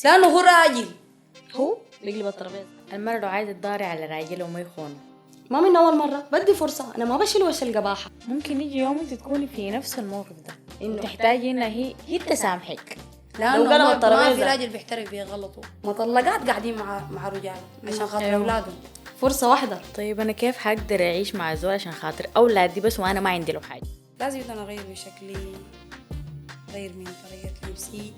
لانه هو راجل. هو بيقلب الترابيزه. المرة لو عايزة تداري على راجل وما يخونه، ما من اول مره، بدي فرصه، انا ما بشيل وش القباحه. ممكن يجي يوم انت تكوني في نفس الموقف ده إنه تحتاجي انها هي تسامحك. لانه لو قلب ما في الترابيزة. راجل بيحترف بيغلطوا، مطلقات قاعدين مع رجال عشان خاطر أيوه. اولادهم. فرصه واحده. طيب انا كيف حقدر اعيش مع زول عشان خاطر اولادي بس وانا ما عندي له حاجة؟ لازم انا اغير من شكلي، اغير من طريقه لبسي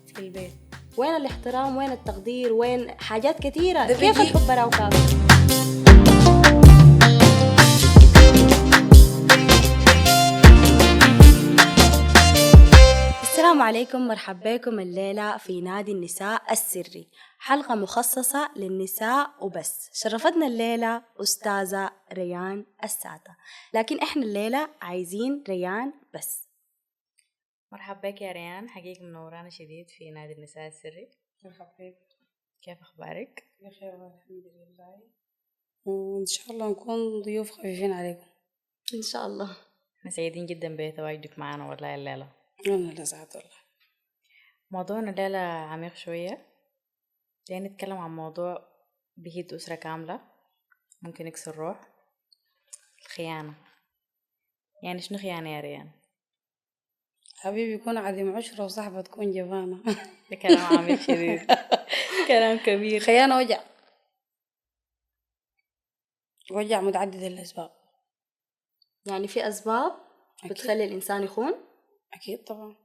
في البيت. وين الاحترام؟ وين التقدير؟ وين حاجات كثيره؟ ده كيف بيجي- الحب راوكاك؟ السلام عليكم، مرحبا بكم الليلة في نادي النساء السري، حلقة مخصصة للنساء وبس. شرفتنا الليلة أستاذة ريان السادة، لكن إحنا الليلة عايزين ريان بس. مرحبا بك يا ريان، حقيقة منورانا شديد في نادي النساء السري. مرحبا، كيف اخبارك؟ بخير والحمد لله، وان شاء الله نكون ضيوف خفيفين عليكم. إن شاء الله. احنا سعيدين جدا بتواجدك معنا والله الليلة. انا لسعد والله. موضوعنا الليلة عميق شوية، جاي نتكلم عن موضوع بيهد أسرة كاملة، ممكن يكسر روح. الخيانة. يعني شنو خيانة يا ريان؟ حبيبي يكون عديم عشرة وصاحبة تكون جبانة. ده كلام عميق شديد. كلام كبير. خيانة وجع، وجع متعدد الأسباب. يعني في أسباب أكيد. بتخلي الإنسان يخون؟ أكيد طبعا.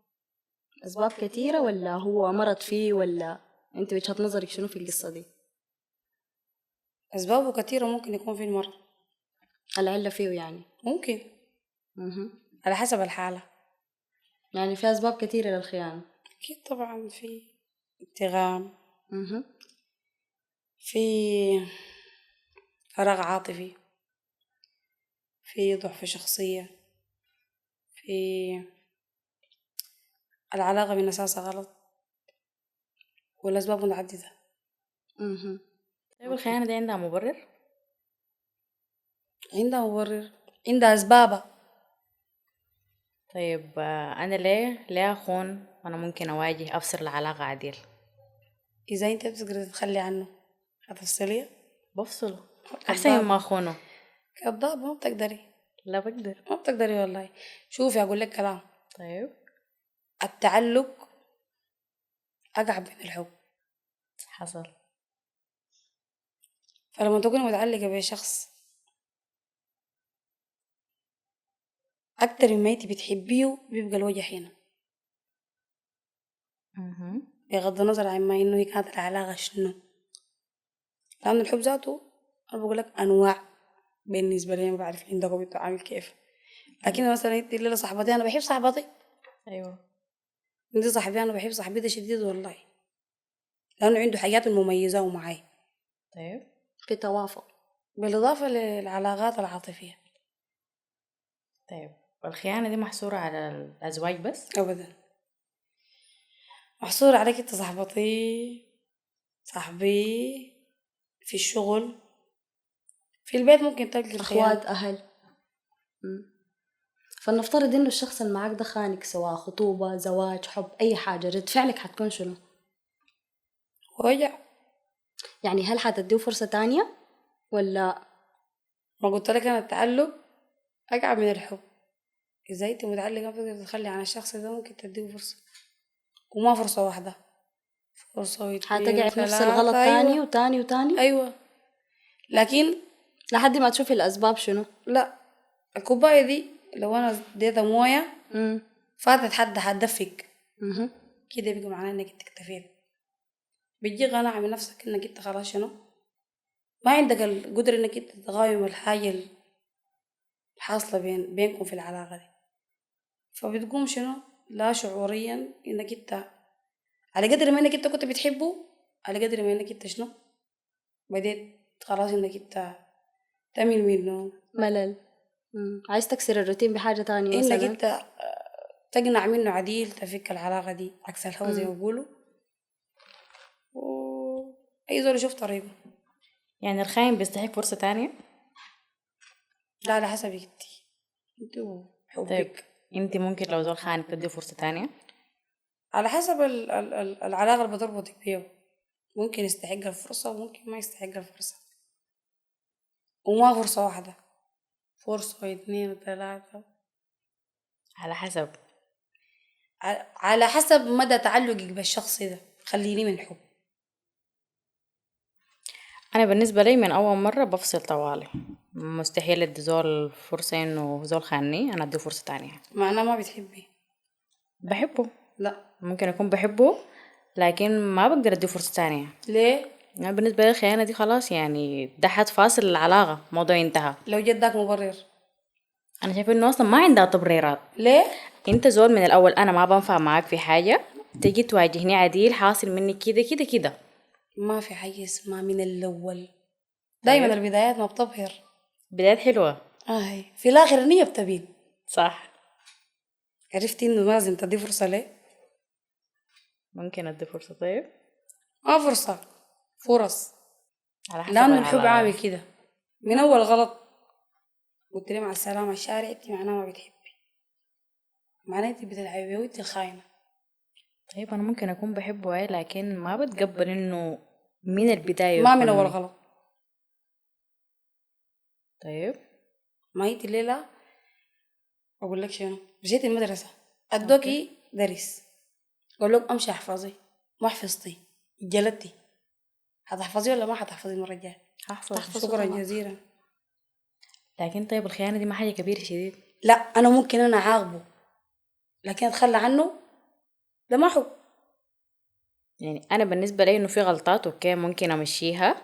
أسباب كثيرة ولا هو مرض فيه، ولا أنت وجهة نظرك شنو في القصة دي؟ أسبابه كثيرة، ممكن يكون في المرض، العلة فيه يعني. ممكن مهم. على حسب الحالة. يعني في أسباب كثيرة للخيانة. أكيد طبعا، في اتغام، مهم. في فراغ عاطفي، في ضعف شخصية، في العلاقة من أساسها غلط، والأسباب متعددة. مهم. طيب الخيانة دي عندها مبرر؟ عندها مبرر، عندها أسبابها. طيب أنا ليه أخون وأنا ممكن أواجه أفصل العلاقة عديل؟ إذا أنت بتقدر تتخلي عنه هتفصليه. بفصله أحسن مما أخونه. كذاب، ما بتقدري، لا بقدر. ما بتقدري والله. شوفي أقول لك كلام، طيب التعلق أقعب من الحب. حصل. فلما تكوني متعلقة بشخص أكتر مما أنت بتحبيه، بيبقى الوجع هنا، بغض النظر عن ما إنه هي كانت العلاقة شنو. لأن الحب ذاته أنا بقول لك أنواع، بالنسبة لي ما بعرف عندكم بتعامل كيف. لكن مثلا أنت اللي صاحبتي، أنا بحب صاحبتي، أيوة. أنت صاحبي، أنا بحب صاحبتي شديد والله، لأنه عنده حاجات مميزة معي. طيب في توافق. بالإضافة للعلاقات العاطفية. طيب والخيانة دي محصورة على الأزواج بس؟ أبدا، محصور عليك أنت صاحبتي، صاحبي، في الشغل، في البيت ممكن تلقي الخيانة. أخوات، أهل. فلنفترض إنه الشخص اللي معاك ده خانك، سواء خطوبة، زواج، حب، أي حاجة، رد فعلك حتكون شنو؟ وجع. يعني هل حتديه فرصة تانية ولا؟ ما قلت لك أنا التعلق أقعب من الحب. إذا أنت متعلقة ما بتقدر تتخلي عن الشخص ده، ممكن تديه فرصة، وما فرصة واحدة، فرصة واثنين حتقع في نفس وثلاثة. الغلط تاني أيوة. وتاني وتاني. أيوة، لكن لحد ما تشوفي الأسباب شنو. لا، الكوباية دي لو أنا اديتها موية فاتت حد هتدفق مهم. كده، بيجي معناه إنك أنت اكتفيت. بيجي قناعة من نفسك إنك أنت خلاص شنو، ما عندك القدرة إنك أنت تقاوم الحاجة الحاصلة بينكم في العلاقة دي. فبتقوم شنو لا شعوريا إنك أنت على قدر ما إنك أنت كنت بتحبه، على قدر ما إنك أنت شنو بديت خلاص إنك أنت تميل منه. ملل. عايز تكسر الروتين بحاجة تانية إنك مثلا. أنت تقنع منه عديل تفك العلاقة دي عكس الهوا زي ما بيقولوا. أي زول يشوف طريقه. يعني الخاين بيستحق فرصة تانية؟ لا، على حسب انت وحبك. طيب انت ممكن لو زول خانك تدي فرصة تانية؟ على حسب العلاقة اللي بتربطك بيه. ممكن يستحق الفرصة وممكن ما يستحق الفرصة، وما فرصة واحدة، فرصة واثنين وثلاثة، على حسب. على حسب مدى تعلقك بالشخص ده. خليني من حب. انا بالنسبه لي من اول مره بفصل طوالي، مستحيل ادي زول فرصه انه زول خانني انا ادي فرصه تانية. معناه ما بتحبي؟ بحبه، لا. ممكن اكون بحبه لكن ما بقدر ادي فرصه تانية. ليه؟ يعني بالنسبه لي الخيانه دي خلاص، يعني ده حد فاصل العلاقه، موضوع انتهى. لو جدك مبرر؟ انا شايفه انه اصلا ما عندها تبريرات. ليه؟ انت زول من الاول انا ما بنفع معاك في حاجه، تيجي تواجهني عديل حاصل مني كده كده كده. ما في حاجة اسمها من الأول، دايما البدايات ما بتبهر. بدايات حلوه هاي في الآخر النية بتبين. صح. عرفتي إنه لازم تدي فرصة ليه؟ ممكن ادي فرصه طيب. ما فرصة، فرص. على حسب لأنه الحب العلاقه. عامل كده من أول غلط قلت لي مع السلامة الشارع، انت معناه ما بتحبي، معناه انت بتلعبي وانت الخاينة. طيب انا ممكن اكون بحبه ايه، لكن ما بتقبل انه من البدايه ما من أول يكون. غلط. طيب ما انت الليلة أقول لك شنو، جيت المدرسة أدوكي درس، أقول لك أمشي احفظي، ما حفظتي جلدتي، هتحفظي ولا ما هتحفظي المرة الجاية؟ هحفظ. شكرا جزيلا. لكن طيب الخيانه دي ما حاجه كبيره شديد. لا أنا ممكن أنا عاقبه لكن أتخلى عنه ده ما حب. يعني انا بالنسبه لي انه في غلطات اوكي ممكن امشيها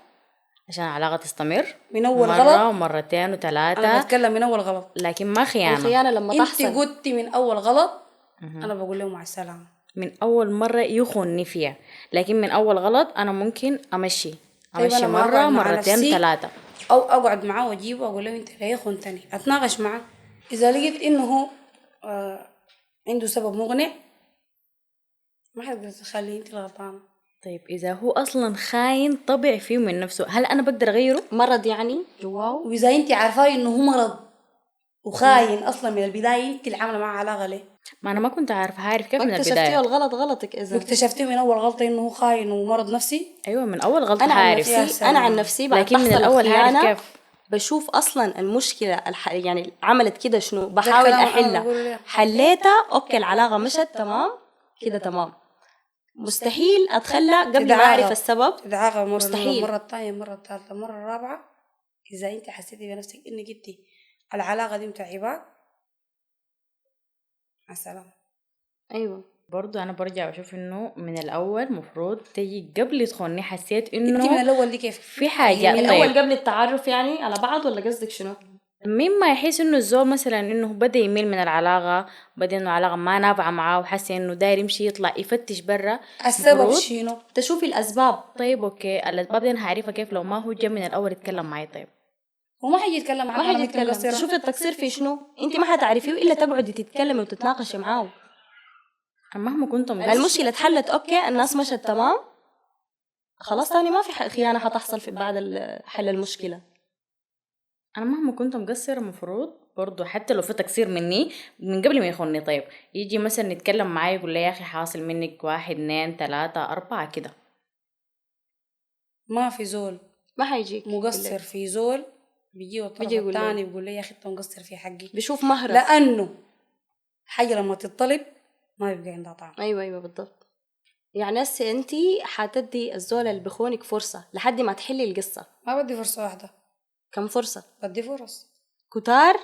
عشان العلاقه تستمر من أول مره غلط ومرتين أنا وثلاثه، بتكلم من أول غلط. لكن ما خيانه. الخيانة لما انت تحصل قلتي من أول غلط أنا بقول له مع السلامة. من اول مره يخونني فيها، لكن من اول غلط انا ممكن امشي طيب أنا ما مره أقعد مع مرتين نفسي ثلاثه. أو أقعد معاه وأجيبه وأقول له أنت ليه خنتني، أتناقش معاه. إذا لقيت إنه هو عنده سبب مقنع ما حتقدر تخلي أنت الغلطانة. طيب اذا هو اصلا خاين طبع فيه من نفسه، هل انا بقدر اغيره؟ مرض يعني جواه. وإذا أنت عارفاه إنه هو مرض وخاين أصلا من البداية، أنت اللي عاملة معاه علاقة ليه؟ ما انا ما كنت عارف كيف ما من اكتشفتيه البدايه. الغلط غلطك إذا. واكتشفتيه من أول غلطة إنه هو خاين ومرض نفسي. ايوه من اول غلطه أنا عن عارف. يا نفسي سلام. أنا عن نفسي بعد لكن من تحصل الأول عارف الخيانة كيف. بشوف أصلا المشكلة يعني عملت كده شنو، بحاول الكلام أنا أحلها. بقوله ليه؟ حليتها أوكي، العلاقة مشت تمام كده تمام. مستحيل أتخلى قبل ما أعرف السبب. تدعاغى مرة الأولى، مستحيل. مرة الثانية، مرة الثالثة، مرة الرابعة. إذا أنت حسيتي بنفسك إنك أنت العلاقة دي متعباك مع السلامة. أيوة برضو انا برجع بشوف انه من الاول مفروض تيجي قبل يدخلني حسيت أنت من انه الأول دي كيف؟ في حاجه. من طيب الأول قبل التعرف يعني على بعض، ولا قصدك شنو؟ مما يحس انه الزول مثلا انه بدا يميل من العلاقه، بدا انه العلاقه ما نافعه معاه وحس انه داير يمشي يطلع يفتش برا. السبب مفروض شنو؟ تشوفي الأسباب. طيب اوكي الاسباب دي انا هعرفها كيف لو ما هو جا من الاول يتكلم معي. طيب وما حيجي يتكلم معك ما على حيجي ميت يتكلم. مقصرة. تشوفي التقصير في شنو، انت ما حتعرفيه الا تقعدي تتكلمي وتتناقشي معاه. مهما كنتم المشكله اتحلت اوكي، الناس مشت تمام خلاص، تاني ما في خيانه حتحصل في بعد حل المشكله. انا مهما كنت مقصر مفروض برضو حتى لو في تقصير مني من قبل ما يخوني، طيب يجي مثلا نتكلم معاي يقول لي يا اخي حاصل منك 1 2 3 4 كده. ما في زول ما حيجيك مقصر في زول بيجي الطرف بيجي يقول الثاني بيقول لي يا أخي أنت مقصر في حقي. بيشوف مهرة، لأنه حاجة لما تطلب ما يبقى عندها طعم. ايوه بالضبط. يعني هسه انتي حتدي الزول اللي بخونك فرصه لحد ما تحلي القصه. ما بدي فرصة واحدة، كم فرصه؟ بدي فرص كتار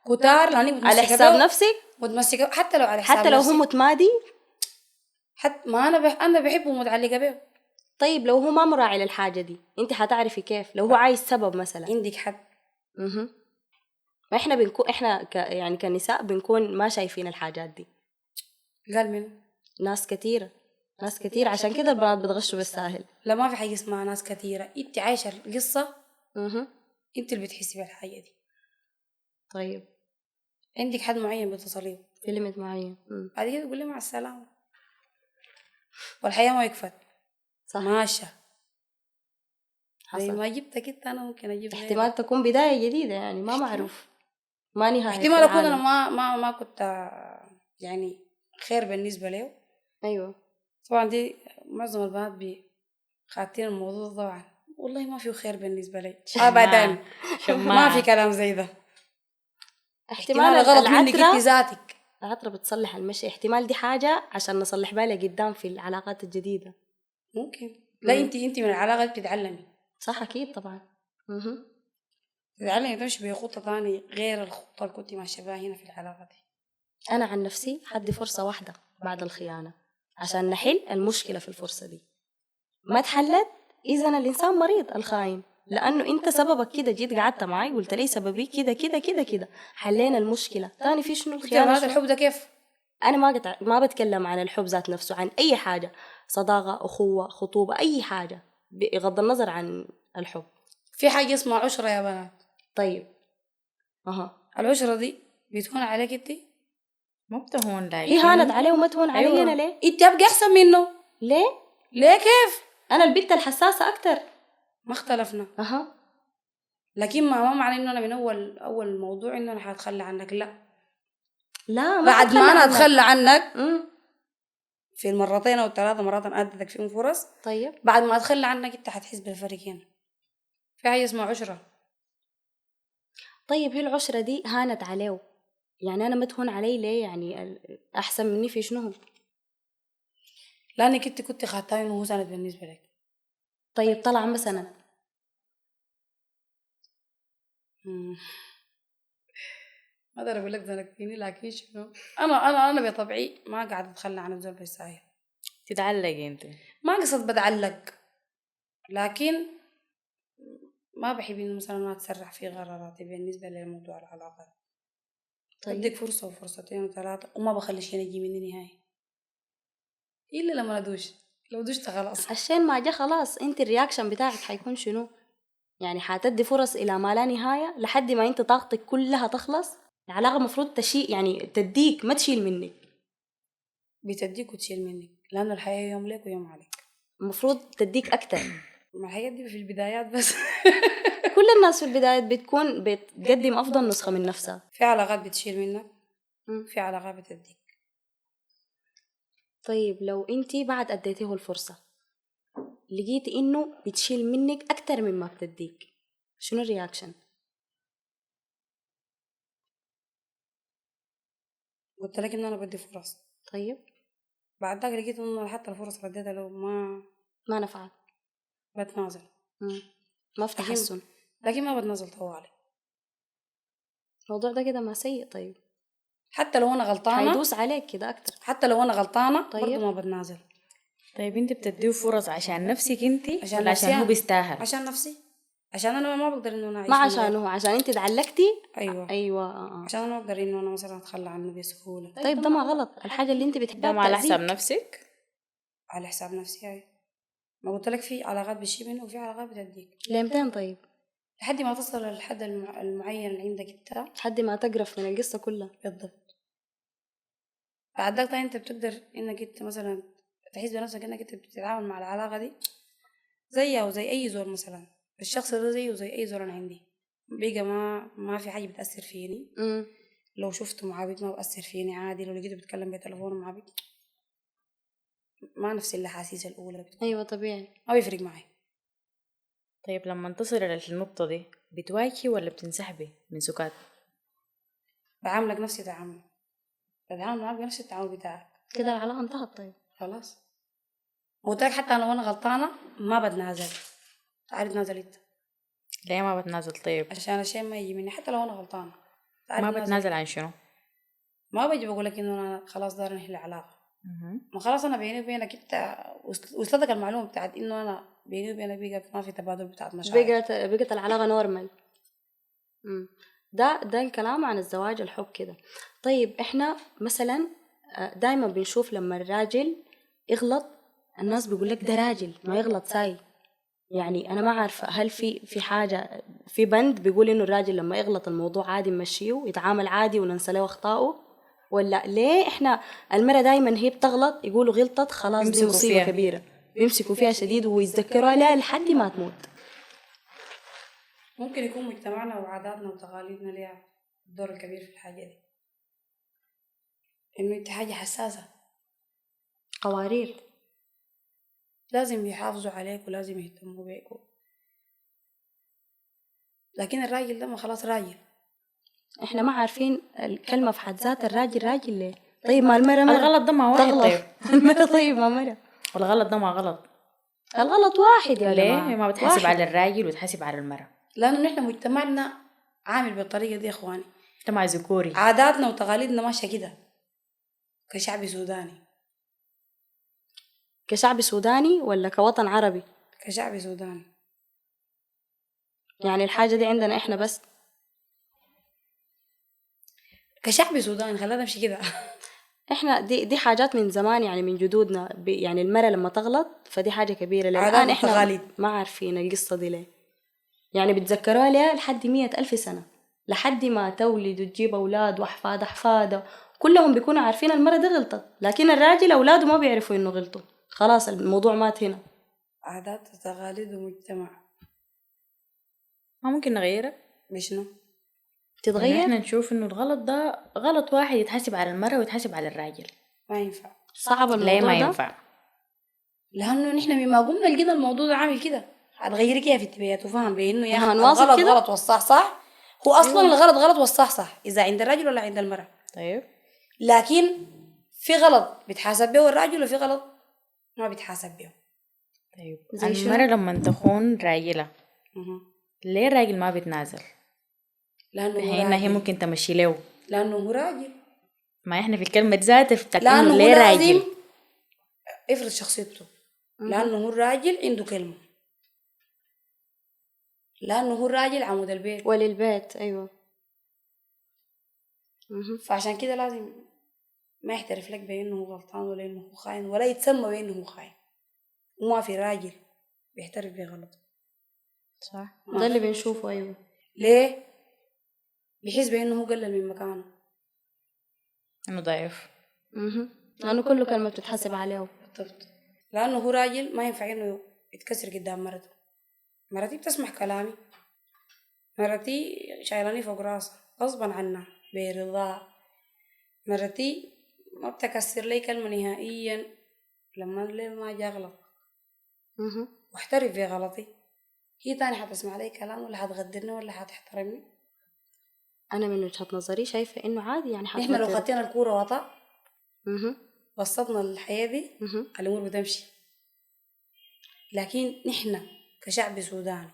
كتار لاني على حساب نفسك. متمسكه حتى لو على حساب حتى لو نفسي. هو متمادي. حتى ما انا بحبه ومتعلقه به. طيب لو هو ما مراعي للحاجه دي انت حتعرفي كيف؟ لو هو عايز سبب مثلا. عندك حد. ما احنا بنكون احنا يعني كنساء بنكون ما شايفين الحاجات دي. قال منه ناس كتير عشان كده البنات بتغشوا بالساهل. لا ما في حاجه اسمها ناس كتيره، انت عايشه القصه انت اللي بتحسي بالحاجه دي. طيب عندك حد معين بتصليه في ليميت معين. بعد كده تقول لي مع السلامه والحياه ما يكفت. صح ماشيه زي حصل. ما جبت كده انا ممكن اجيب احتمال تكون بدايه جديده يعني ما معروف، ما نهايه احتمال اكون انا العالم. ما كنت يعني خير بالنسبه له. أيوة. طبعا دي معظم البنات خاتين الموضوع طبعا، والله ما فيه خير بالنسبة لي أبدا. ما في كلام زي ده. احتمال غلط منك انت ذاتك. العطرة بتصلح المشي، احتمال دي حاجة عشان نصلح بالها قدام في العلاقات الجديدة. ممكن. لا انت من العلاقة دي بتتعلمي. صح أكيد طبعا. تتعلمي تمشي بخطة ثانية غير الخطة اللي كنت ماشية بها هنا في العلاقة دي. أنا عن نفسي حدي فرصة واحدة بعد الخيانة عشان نحل المشكلة في الفرصة دي. ما تحلت إذن الإنسان مريض الخاين، لأنه أنت سببك كده، جيت قعدت معي قلت لي سببي كده كده كده كده، حلينا المشكلة. تاني في شنو الخيانة؟ الحب ده كيف؟ أنا ما بتكلم عن الحب ذات نفسه، عن أي حاجة، صداقة، أخوة، خطوبة، أي حاجة بغض النظر عن الحب. في حاجة اسمها عشرة يا بنات. طيب العشرة دي بتهون عليك انت؟ ما بتهون، لكن هي هانت عليه وما تهون علي. أيوة. أنا ليه؟ انت ابقى احسن منه. ليه كيف؟ أنا البنت الحساسة أكتر. ما اختلفنا. لكن ما معنى انه انا من اول موضوع انه انا حاتخلى عنك. لا ما بعد ما انا اتخلى عنك في المرتين او الثلاثه مرات انا اديتك فيهم فرص. طيب بعد ما اتخلى عنك انت حتحس بالفرق هنا. في حاجه اسمها عشره. طيب هي العشره دي هانت عليه، يعني انا ما تهون علي ليه؟ يعني احسن مني في شنو؟ لانك انت كنت خدتها انه هو سند بالنسبه لك. طيب طلع ما سند. ما اقدر اقول لك زنقتيني، لكن شنو، انا بطبعي ما قاعده اتخلى عن الزول بالساهل. تتعلقي انت؟ ما قصد بتعلق، لكن ما بحب انه مثلا ما اتسرح في قراراتي بالنسبه لموضوع العلاقات. طيب. بديك فرصه وفرصتين وثلاثه وما بخلي شيء يجي مني نهائي الا لما ادوش. لو دوشت خلاص الشين ما جا خلاص، انت الرياكشن بتاعك حيكون شنو؟ يعني حتدي فرص الى ما لا نهايه لحد ما انت طاقتك كلها تخلص. العلاقه المفروض تشيل، يعني تديك ما تشيل منك. بتديك وتشيل منك، لانه الحياه يوم لك ويوم عليك. المفروض تديك اكتر. ما الحياه دي في البدايات بس كل الناس في البدايات بتكون بتقدم افضل نسخه من نفسها. في علاقات بتشيل منك، في علاقات بتديك. طيب لو انتي بعد اديتيه الفرصة لقيتي انه بتشيل منك اكتر مما بتديك، شنو الرياكشن؟ قلت لك ان انا بدي فرص. طيب بعد ذاك لقيت انه حتى الفرص رديتها له ما نفعت. بتنازل. ما في تحسن. لكن ما بتنازل طوالي. الموضوع ده كده ما سيء. طيب حتى لو انا غلطانه حيدوس عليك كده اكتر. حتى لو انا غلطانه طيب. برضو ما بتنازل. طيب انت بتديه فرص عشان نفسك انت ولا نفسي عشان هو بيستاهل؟ عشان نفسي. عشان انا ما بقدر انه انا اعيش ما عشانه، عشان انت تعلقتي. ايوه. عشان انا ما بقدر انه انا مثلا اتخلى عنه بسهوله. طيب ده ما غلط، الحاجه اللي انت بتحبها ده على حساب نفسك. على حساب نفسي. هاي ما قلت لك في علاقات بتشيل منه وفي علاقات بتديك. لامتين؟ طيب لحد ما تصل للحد المعين اللي عندك انت، لحد ما تقرف من القصه كلها. بالضبط. بعد ذاك انت بتقدر انك انت مثلا تحس بنفسك انك انت بتتعامل مع العلاقه دي زيها وزي اي زول. مثلا الشخص ده زيه وزي اي زول انا عندي، بيجا ما في حاجه بتاثر فيني. لو شفته مع بيت ما بأثر فيني عادي، لو لقيته بيتكلم بتليفونه مع بيت ما نفس الأحاسيس الأولى. ايوه طبيعي، ما بيفرق معي. طيب لما تصل للنقطة دي بتواجهي ولا بتنسحبي من سكات؟ بعاملك نفسي تعامل، بتعامل معاك بنفس التعامل بتاعك. كده العلاقة انتهت. طيب خلاص. قلت لك حتى لو أنا غلطانة ما بتنازل. تعالي تنازل انت. ليه ما بتنازل؟ طيب عشان الشيء ما يجي مني حتى لو أنا غلطانة. ما بتنازل عن شنو؟ ما بيجي بقول لك إنه أنا خلاص دار ننهي العلاقة. ما خلاص أنا بيني وبينك انت وصلتك المعلومة بتاعت إنه أنا بيني وبينك بقت ما في تبادل بتاعت مشاعر. بقت العلاقة نورمال. ده الكلام عن الزواج الحب كده. طيب احنا مثلا دايما بنشوف لما الراجل يغلط الناس بيقول لك ده راجل ما يغلط ساي. يعني انا ما عارفه هل في حاجه في بند بيقول انه الراجل لما يغلط الموضوع عادي نمشيه يتعامل عادي وننسى له اخطائه، ولا ليه احنا المرأة دايما هي بتغلط يقولوا غلطت خلاص دي مصيبه كبيره بيمسكوا فيها شديد ويتذكروا لها لحد ما تموت؟ ممكن يكون مجتمعنا وعاداتنا وتقاليدنا ليها الدور الكبير في الحاجة دي، إنه أنت حاجة حساسة. قوارير. لازم يحافظوا عليك ولازم يهتموا بيك. لكن الراجل ده ما خلاص راجل. احنا ما عارفين الكلمة في حد ذات الراجل راجل ليه. طيب ما المرة الغلط ده ما واحد. تغلط. طيب المرة طيب ما مرة. والغلط ده ما غلط. الغلط واحد يا ليه جماعة. ما بتحاسب واحد. على الراجل وتحاسب على المرأة؟ لأنه نحن مجتمعنا عامل بالطريقة دي يا إخواني. مجتمع ذكوري. عاداتنا وتقاليدنا ماشية كده كشعب سوداني. كشعب سوداني ولا كوطن عربي؟ كشعب سوداني. يعني الحاجة دي عندنا إحنا بس. كشعب سوداني خلينا نمشي كده. إحنا دي حاجات من زمان يعني من جدودنا يعني المرأة لما تغلط فدي حاجة كبيرة. عادات الآن إحنا وتقاليد. ما عارفين القصة دي ليه. يعني بتذكروها ليه لحد 100,000 سنة لحد ما تولد وتجيب أولاد وأحفاد أحفاده كلهم بيكونوا عارفين المرأة دي غلطت. لكن الراجل أولاده ما بيعرفوا إنه غلطوا. خلاص الموضوع مات هنا. عادات وتقاليد ومجتمع. ما ممكن نغيرها بشنو؟ تتغير. احنا نشوف انه الغلط ده غلط واحد يتحاسب على المرأة ويتحاسب على الراجل. ما ينفع. صعب الموضوع ليه ما ده. ينفع؟ لأنه نحن مما قمنا لقينا الموضوع ده عامل كده. هتغيري كيف انتباهات وفهم بأنه يا أخي هنواصل الغلط كده؟ غلط والصح صح. هو أصلا الغلط غلط والصح صح إذا عند الرجل ولا عند المرأة. طيب لكن في غلط بيتحاسب به الراجل وفي غلط ما بيتحاسب به. طيب زي شنو؟ المرأة لما تخون راجلة ليه الراجل ما بيتنازل؟ لأنه هو بحين هي راجل. ممكن تمشي له. لأنه هو راجل. ما احنا في الكلمة ذات بتاعت لأنه انه هو ليه لازم راجل. يفرض شخصيته. لأنه هو الراجل عنده كلمة. لأنه هو الراجل عمود البيت وللبيت. أيوة. فعشان كده لازم ما يحترف لك بأنه هو غلطان ولا إنه هو خاين ولا يتسمى بأنه هو خاين. وما في راجل بيحترف بغلطه. صح. ده اللي بنشوفه. أيوة. ليه؟ بيحس بأنه هو قلل من مكانه. انه ضعيف. لأنه كله كلمة بتتحسب عليه. بالضبط. لأنه هو راجل ما ينفع إنه يتكسر قدام مرته. مرتي بتسمح كلامي. مرتي شايلاني فوق راسها غصبا عنها برضا. مرتي ما بتكسر لي كلمة نهائيا لما الليل ما جا غلط. واحترف في غلطي. هي تاني حتسمع لي كلام ولا حتغدرني ولا حتحترمني. أنا من وجهة نظري شايفة إنه عادي يعني نحن لو خدتنا الكورة وطا وسطنا الحياة دي الأمور بتمشي. لكن نحن كشعب سوداني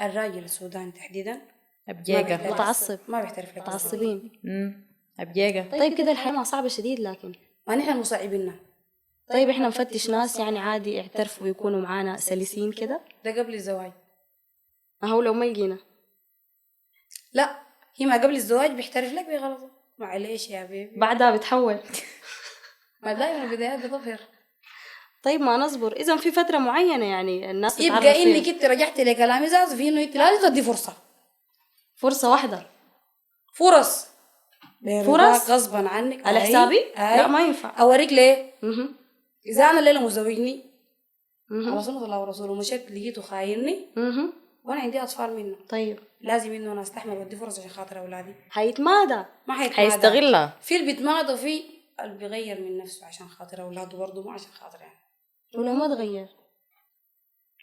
الراجل السوداني تحديدا أبجيجة متعصب ما بيحترف لك. متعصبين. أبجيجة. طيب كده الحياة صعبة شديد لكن ما نحن مصعبيننا. طيب إحنا نفتش ناس يعني عادي اعترفوا ويكونوا معانا سلسين كده. ده قبل الزواج. هو لو ما لقينا لا هي ما قبل الزواج بيحترف لك بغلطه. معليش يا بيبي بعدها بتحول. ما دايما البدايات بتظهر. طيب ما نصبر. إذا في فترة معينة يعني الناس تتعرف يبقى إنك أنت رجعتي لكلامي زاز في إنه أنت لازم تدي فرصة واحدة. فرص غصبا عنك على حسابي. لا ما ينفع. أوريك ليه. إذا أنا الليلة مزوجني على سنة الله ورسوله مشيت لقيته خايني وأنا عندي أطفال منه. طيب لازم إنه أنا أستحمل ودي فرصة عشان خاطر أولادي. هيتمادى. ما هيستغلها. في اللي بيتمادى وفي اللي بيغير من نفسه عشان خاطر أولاده برضه ما عشان خاطر يعني. ولو ما تغير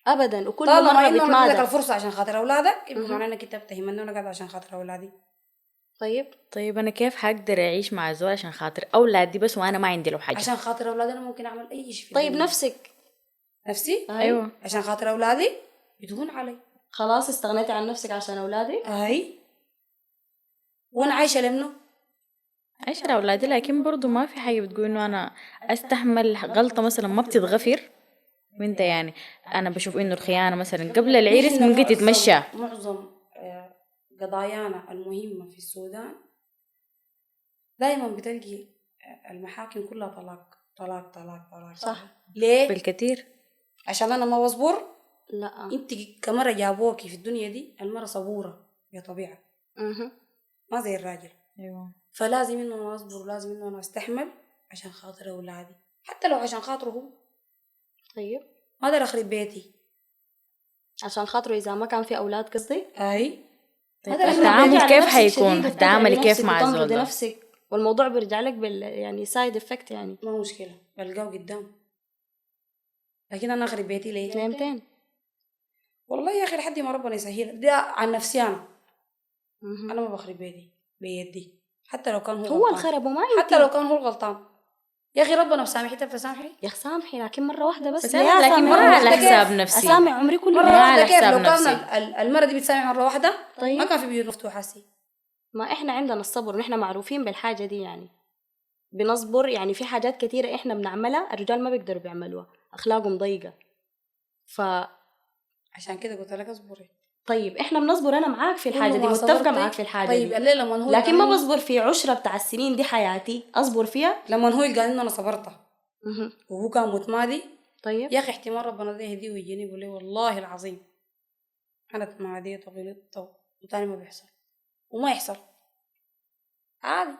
أبدا وكل طالما مرة إنه أنا بيتمادى. الفرصة عشان خاطر أولادك يبقى معناه إنك أنت بتهمني وأنا قاعدة عشان خاطر أولادي. طيب أنا كيف حقدر أعيش مع زول عشان خاطر أولادي بس وأنا ما عندي له حاجة؟ عشان خاطر أولادي أنا ممكن أعمل أي شيء. طيب نفسك. نفسي. أيوة. عشان خاطر أولادي بتهون علي. خلاص استغنيتي عن نفسك عشان أولادي. وأنا عايشة لمنه. عايشة لأولادي لكن برضو ما في حاجة بتقول إنه أنا أستحمل غلطة مثلا ما بتتغفر. وانت يعني أنا بشوف إنه الخيانة مثلا قبل العرس ممكن تتمشى. معظم قضايانا المهمة في السودان دايما بتلقي المحاكم كلها طلاق طلاق طلاق طلاق. صح. ليه؟ بالكثير. عشان أنا ما بصبر. لا انت كمرة جابوكي في الدنيا دي المرة صبورة بطبيعة ما زي الراجل. أيوة. فلازم إنه أنا أصبر ولازم إنه أنا أستحمل عشان خاطر أولادي حتى لو عشان خاطره هو. طيب ما أقدر أخرب بيتي عشان خاطره إذا ما كان في أولاد قصدي. طيب التعامل كيف حيكون؟ التعامل كيف مع الزول ده؟ نفسك والموضوع بيرجع لك يعني سايد افكت يعني. ما مشكلة بلقاه قدام، لكن أنا أخرب بيتي ليه؟ 200. والله يا أخي لحد ما ربنا يسهل ده عن نفسي أنا. مهم. أنا ما بخرب بيتي بيدي، حتى لو كان هو هو غلطان. الخرب وما حتى انت. لو كان هو الغلطان يا أخي ربنا بسامحي فسامحي. يا سامحي لكن مرة واحدة بس. بس ليه أنا لكن أسامح ما مرة عمري على واحدة كله؟ حساب كيف؟ نفسي. أسامح عمري كله مرة ليه؟ ما على واحدة كيف؟ حساب لو كان نفسي. المرة دي بتسامح مرة واحدة ما طيب كان في بيوت مفتوحة هسي. ما إحنا عندنا الصبر ونحن معروفين بالحاجة دي يعني، بنصبر يعني. في حاجات كتيرة إحنا بنعملها الرجال ما بيقدروا بيعملوها، أخلاقهم ضيقة. عشان كده قلت لك اصبري. طيب إحنا بنصبر، أنا معاك في الحاجة كل دي، ما متفقة صبرتي. معاك في الحاجة طيب دي، الليلة لما هو لكن ما يلقاني- بصبر في 10 بتاع السنين دي حياتي أصبر فيها. لما هو يلقاني انه انا صبرتها مهم. وهو كان متمادي، طيب يا اخي احتمال ربنا ده يهديه ويجيني يقول لي والله العظيم انا اتماديت وغلطت وتاني ما بيحصل وما يحصل عادي.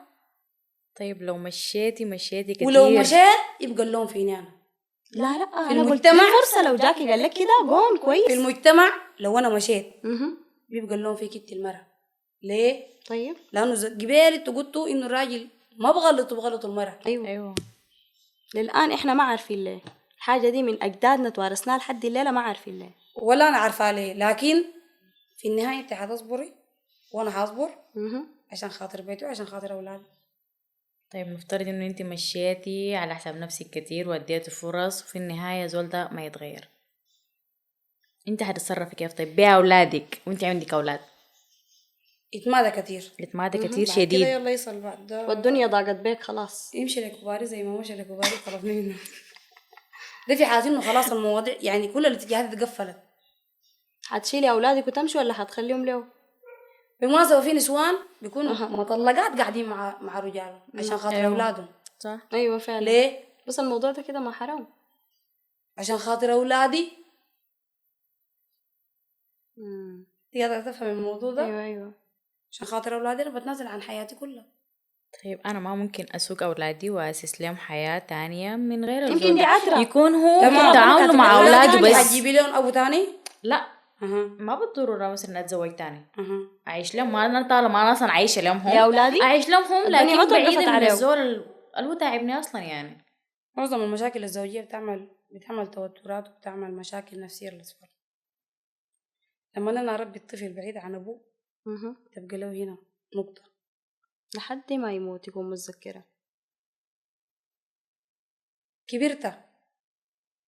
طيب لو مشيتي كتير ولو مشيت يبقى اللوم فيني انا. لا لا في أنا قلت المجتمع- فرصة، لو جاكي قال لك كده قوم كويس. في المجتمع لو انا مشيت مهم. بيبقى اللوم فيك انت المرأة. ليه؟ طيب لانه قبال انتوا قلتوا انه الراجل ما بغلطوا المرأة. أيوه للآن إحنا ما عارفين ليه الحاجة دي، من أجدادنا توارثناها لحد الليلة ما عارفين ليه. ولا انا عارفه ليه، لكن في النهايه انت حتصبري وانا هصبر مهم. عشان خاطر بيتي وعشان خاطر اولادي. طيب نفترض انه انت مشيتي على حساب نفسك كتير واديتي فرص وفي النهاية زول ده ما يتغير، انت هتتصرفي كيف؟ طيب بيع اولادك وانت عندك اولاد، يتمادى كتير يتمادى كتير بعد كده شديد. يلا يصل بعد ده والدنيا ضاقت بيك خلاص. يمشي لكباري زي ما مشي لكباري طلبني منه. ده في حالة انه خلاص المواضيع يعني كل الاتجاهات اتقفلت. هتشيلي أولادك وتمشي ولا هتخليهم له؟ بالمناسبة في نسوان بيكونوا أها. مطلقات قاعدين مع رجالهم عشان خاطر أيوة. اولادهم. صح. أيوة فعلا. ليه؟ بس الموضوع ده كده ما حرام. عشان خاطر اولادي. مم. تقدر تفهم الموضوع ده؟ أيوة أيوة. عشان خاطر اولادي انا بتنازل عن حياتي كلها. طيب انا ما ممكن اسوق اولادي واسس لهم حياة تانية من غير يمكن الزول دي ده. عذرة. يكون هو تمام. تعامله مع أولاد اولاده تانية. بس. هتجيبي لهم ابو تاني؟ لا اها ما بالضرورة مثلا اتزوج تاني، اها اعيش لهم. ما انا طالما انا اصلا عايشة لهم هم يا أولادي اعيش لهم هم، الدنيا ما لكن توقفت بعيدا من عليهم. الزول اللي هو تعبني اصلا يعني. معظم المشاكل الزوجية بتعمل توترات وبتعمل مشاكل نفسية للأطفال. لما أنا أربي الطفل بعيد عن أبوه مهم. تبقى له هنا نقطة. لحد ما يموت يكون متذكرة. كبرت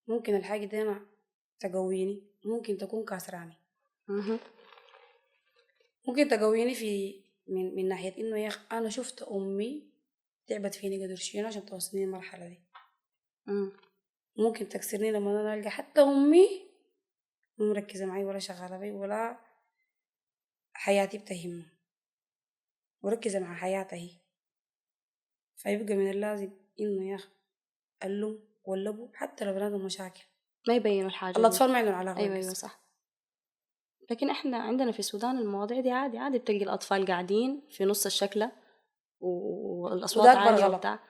ممكن الحاجة دي أنا تقويني، ممكن تكون كاسراني، مهم. ممكن تقويني من ناحية إنه يا أخي أنا شفت أمي تعبت فيني قدر شيء عشان توصلني المرحلة دي. مم. ممكن تكسرني لما أنا ألقى حتى أمي مو مركزة معي ولا شغالة بي ولا حياتي بتهمها وركزة مع حياتها هي. فيبقى من اللازم إنه يا أخي اللوم واللبو حتى لو بنادم مشاكل. ما يبينوا الحاجة دي. الأطفال ما عندهم علاقة أيوة بالقصة. أيوة صح. لكن إحنا عندنا في السودان المواضيع دي عادي عادي، بتلقي الأطفال قاعدين في نص الشكلة والأصوات وده أكبر عالية غلط. وبتاع،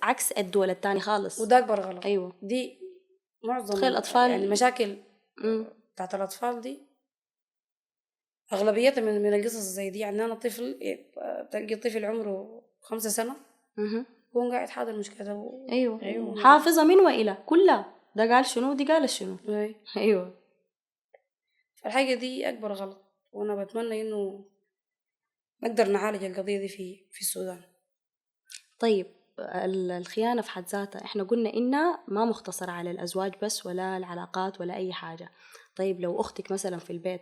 عكس الدول التاني خالص. وده أكبر غلط. أيوة. دي معظم تخيل الأطفال يعني المشاكل بتاعت الأطفال دي أغلبيتها من القصص زي دي. يعني أنا طفل تلقي طفل عمره 5 سنة هو قاعد حاضر مشكلته. أيوة حافظة من وإلى كلها، ده قال شنو دي قال شنو. أيوة. فالحاجة دي أكبر غلط، وأنا بتمنى إنه نقدر نعالج القضية دي في السودان. طيب الخيانة في حد ذاتها إحنا قلنا إنها ما مختصرة على الأزواج بس ولا العلاقات ولا أي حاجة. طيب لو أختك مثلا في البيت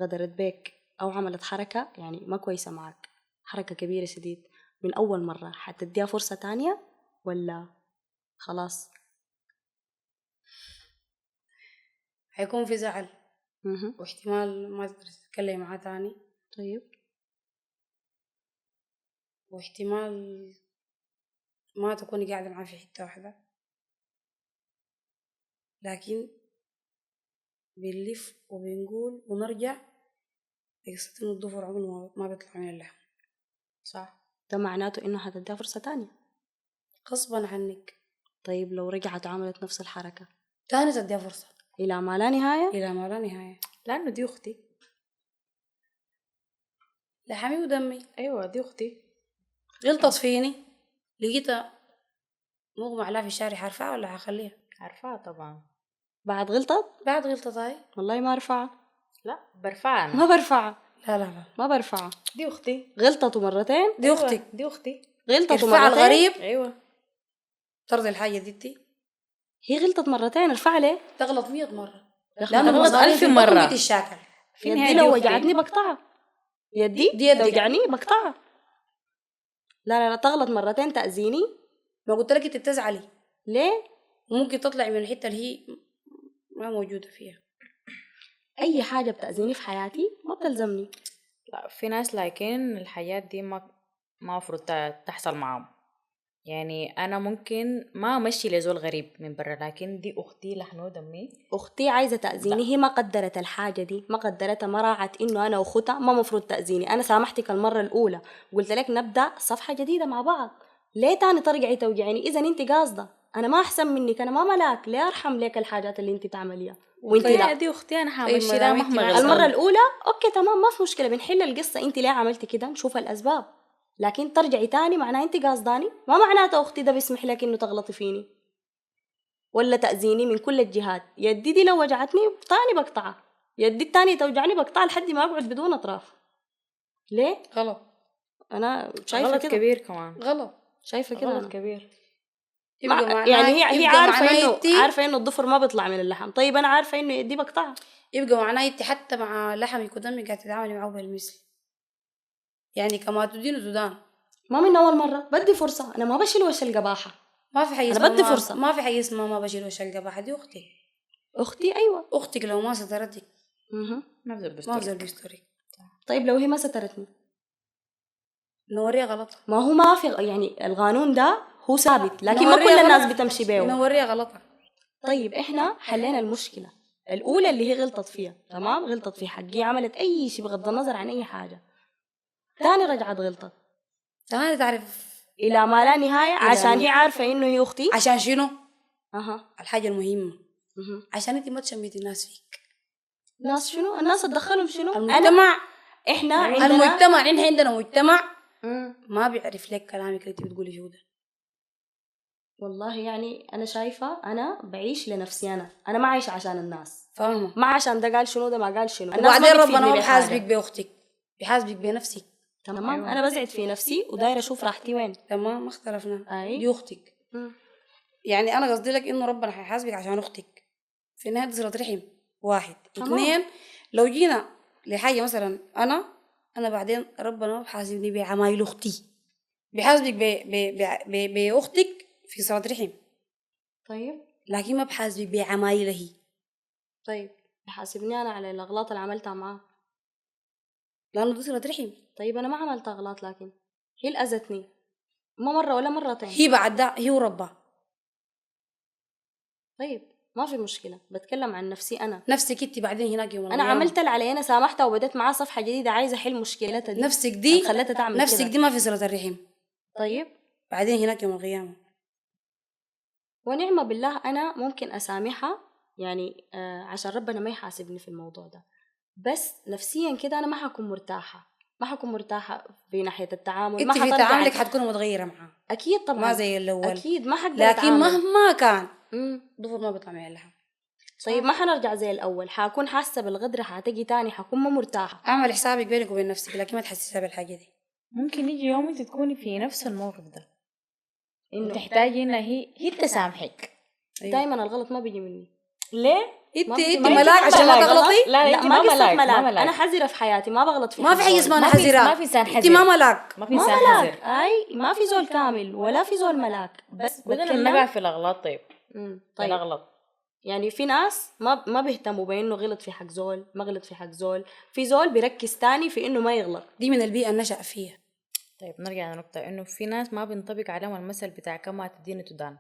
غدرت بك أو عملت حركة يعني ما كويسة معك، حركة كبيرة شديد، من أول مرة حتديها فرصة تانية ولا خلاص؟ هيكون في زعل واحتمال ما تقدر تتكلم معاه تاني. طيب واحتمال ما تكوني قاعدة معاه في حتة واحدة، لكن بنلف وبنقول ونرجع لقصة إنه الضفر عمره ما بيطلع من اللحم. صح. ده معناته إنه هتديها فرصة تانية غصبا عنك. طيب لو رجعت وعملت نفس الحركة تاني تديها فرصة إلى ما لا نهاية؟ إلى ما لا نهاية. لانه دي اختي. لحمي ودمي. ايوه دي اختي. غلطت فيني لقيتها مغمى عليها في الشارع، حرفعها ولا حخليها؟ عارفاها طبعا. بعد غلطت؟ بعد غلطت هاي. والله ما ارفعها. لا برفعها ما أنا. برفعها. لا لا لا، ما برفعها. دي أختي. غلطته مرتين. دي اختك. أيوة، دي أختي. غلطته ارفع مرتين. الغريب. أيوة. ترضي الحاجة دي هي غلطت مرتين، ارفع ليه؟ تغلط 100 مرة. يا أخي لأنه تغلط المصاريف 1000 في مرة. مرة بتتشاكل. في النهاية يدي دي لو أختي. وجعتني بقطعها. يدي دي يدك. توجعني بقطعها. لا لا لا، تغلط مرتين تأذيني. ما قلت لك انت بتزعلي ليه؟ ممكن تطلعي من الحتة اللي هي ما موجودة فيها. أي حاجة بتأذيني في حياتي ما بتلزمني. لا في ناس لكن الحياة دي ما مفروض تحصل معاهم. يعني أنا ممكن ما أمشي لزول غريب من برا، لكن دي أختي لحنو دمي. أختي عايزة تأذيني، هي ما قدرت الحاجة دي، ما قدرتها، ما راعت إنه أنا وأختها ما مفروض تأذيني. أنا سامحتك المرة الأولى، قلت لك نبدأ صفحة جديدة مع بعض، ليه تاني ترجعي توجعيني؟ إذا أنت قاصدة أنا ما أحسن منك، أنا ما ملاك، ليه أرحم لك الحاجات اللي أنت بتعمليها وأنت طيب لا؟ دي أختي أنا طيب حامشي ما لها دام انت مهما ما غلطت. المرة الأولى أوكي تمام، ما في مشكلة، بنحل القصة، أنت ليه عملتي كده، نشوف الأسباب. لكن ترجعي تاني معناها أنت قاصداني، ما معناته أختي ده بيسمح لك إنه تغلطي فيني ولا تأذيني من كل الجهات. يدي دي لو وجعتني تاني بقطعها، يدي التانية توجعني بقطعها لحد ما أقعد بدون أطراف. ليه؟ غلط. أنا شايفة غلط كده. كبير كمان. غلط. شايفة كده غلط أنا. كبير. يبقى معناه يعني هي يبقى عارفة معناه إنه انت عارفة إنه الضفر ما بيطلع من اللحم. طيب أنا عارفة إنه يدي بقطعها. يبقى معناه انت حتى مع لحمك ودمك قاعد تتعاملي معه بالمثل، يعني كما تدين تدان. ما من أول مرة، بدي فرصة، أنا ما بشيل وش القباحة. ما في حاجة أنا اسمها بدي فرصة. ما في حاجة اسمها ما بشيل وش القباحة. دي أختي. أختي أيوة. أختك لو ما سترتك ما بزول ما بستوري. بزول بيستوري. طيب لو هي ما سترتني نوريها غلطها. ما هو ما في، يعني القانون ده هو ثابت لكن ما كل نوريها الناس غلط. بتمشي بيه. نوريها غلطها. طيب احنا حلينا المشكلة الأولى اللي هي غلطت فيها، تمام، غلطت في حقي، عملت أي شيء بغض النظر عن أي حاجة. تاني رجعت غلطت ثاني تعرف إلى ما لا نهاية عشان هي عارفة إنه هي أختي. عشان شنو؟ أها. الحاجة المهمة مهم. عشان انت ما تشميتي الناس فيك. الناس شنو؟ الناس تدخلهم شنو؟ المجتمع. إحنا عندنا المجتمع احنا عندنا مجتمع مم. ما بيعرف لك كلامك اللي انت بتقولي فيه ده. والله يعني أنا شايفة أنا بعيش لنفسي، أنا ما عايشة عشان الناس، فاهمة؟ ما عشان ده قال شنو ده ما قال شنو. الناس وبعدين بتفيدني ربنا ما بحاجة. بحاسبك بأختك، بحاسبك بنفسك. تمام. أيوة. أنا بزعد في نفسي ودايرة أشوف راحتي وين. تمام، ما اختلفنا. أي. دي أختك. مم. يعني أنا قصدي لك إنه ربنا هيحاسبك عشان أختك. في النهاية دي صلة رحم. واحد. تمام. اثنين، لو جينا لحاجة مثلا أنا بعدين ربنا ما بحاسبني بعمايل أختي، بحاسبك بأختك في صلة رحم، طيب. لكن ما بحاسبك بعمايلها هي. طيب بحاسبني أنا على الأغلاط اللي عملتها معاه، لأنه دي صلة رحم. طيب أنا ما عملت أغلاط لكن هي اللي أذتني، ما مرة ولا مرتين. هي بعد ده هي وربها. طيب ما في مشكلة، بتكلم عن نفسي أنا. نفسك انت بعدين هناك يوم أنا القيامة. عملت اللي علي، أنا سامحتها وبدأت معاه صفحة جديدة، عايزة أحل مشكلتها دي. نفسك دي خلتها تعمل نفسك كده. دي ما في صلة الرحم. طيب بعدين هناك يوم القيامة. ونعمة بالله أنا ممكن أسامحها، يعني عشان ربنا ما يحاسبني في الموضوع ده، بس نفسيا كده أنا ما حكون مرتاحة، ما حكون مرتاحة في ناحية التعامل. ما انت في حترجع. تعاملك حتكون متغيرة معاه. أكيد طبعا ما زي الأول. أكيد ما حقدر لكن أتعامل. مهما كان مم. ضفر ما بيطلع معي اللحم. طيب ما حنرجع زي الأول، حكون حاسة بالغدر، حتجي تاني حكون ما مرتاحة. اعمل حسابك بينك وبين نفسك، لكن ما تحسسها بالحاجة دي. ممكن يجي يوم انت تكوني في نفس الموقف ده إنه وتحتاجي انها هي تسامحك. أيوة. دايما الغلط ما بيجي مني. ليه؟ انت ما بتجي انت منك. ملاك عشان ما ملاك. تغلطي. لا لا انت ما قصة ملاك. ملاك. ما ملاك. أنا حذرة في حياتي، ما بغلط في ما في حاجة اسمها انا ما في- حذرة. ما في إنسان انت حذر. ما ملاك. ما في ما انسان ملاك. حذر. أي ما في زول كامل ولا في زول ملاك، بس بدنا بتكلم. نقع في الاغلاط. طيب طيب نغلط. يعني في ناس ما بيهتموا بانه غلط في حق زول، ما غلط في حق زول، في زول بيركز تاني في انه ما يغلط. دي من البيئة اللي نشأ فيها. طيب نرجع لنقطة انه في ناس ما بينطبق عليهم المثل بتاع كما تدين تدان.